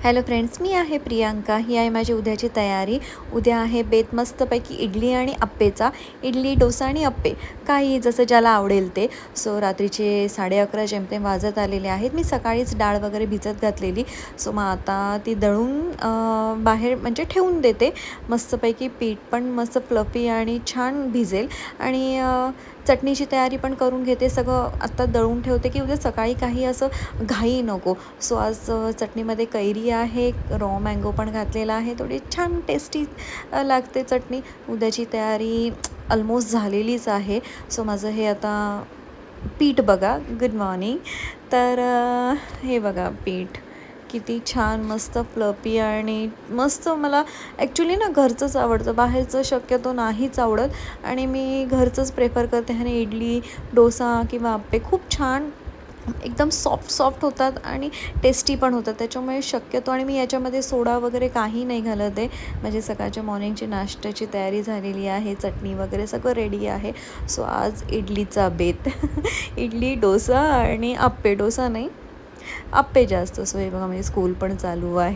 Hello friends, मी आहे प्रियांका. ही आहे माझी उद्याची तयारी. उद्या आहे बेत मस्तपैकी इडली आणि अप्पेचा. इडली, डोसा आणि अप्पे, काही जसं ज्याला आवडेल ते. सो रात्रीचे 11:30 जेमतेम वाजत आलेले आहेत. मी सकाळीच डाळ वगैरे भिजत घातलेली. सो मग आता ती दळून बाहेर म्हणजे ठेवून देते. मस्तपैकी पीठ पण मस्त फ्लफी आणि छान भिजेल. आणि चटणीची तयारी पण करून घेते. सगळं आत्ता दळून ठेवते की उद्या सकाळी काही असं घाई नको. सो आज चटणीमध्ये कैरी आहे, रॉ मँगो पण घातलेला आहे. थोडी छान टेस्टी लागते चटणी. उद्याची तयारी ऑलमोस्ट झालेलीच आहे. सो माझं हे आता पीठ बघा. Good morning. तर हे बघा पीठ किती छान मस्त फ्लफी आणि मस्त. मला ॲक्च्युली ना घरचंच आवडतं, बाहेरचं शक्यतो नाहीच आवडत आणि मी घरचंच प्रेफर करते. आणि इडली, डोसा किंवा आप्पे खूप छान एकदम सॉफ्ट होतात आणि टेस्टी पण होतात. त्याच्यामुळे शक्यतो, आणि मी याच्यामध्ये सोडा वगैरे काही नाही घालत आहे. म्हणजे सकाळच्या मॉर्निंगची नाश्त्याची तयारी झालेली आहे, चटणी वगैरे सगळं रेडी आहे. सो आज इडलीचा बेत इडली, डोसा आणि आप्पे. डोसा नाही, आप्पे जास्त. सो हे बघा, म्हणजे स्कूल पण चालू आहे.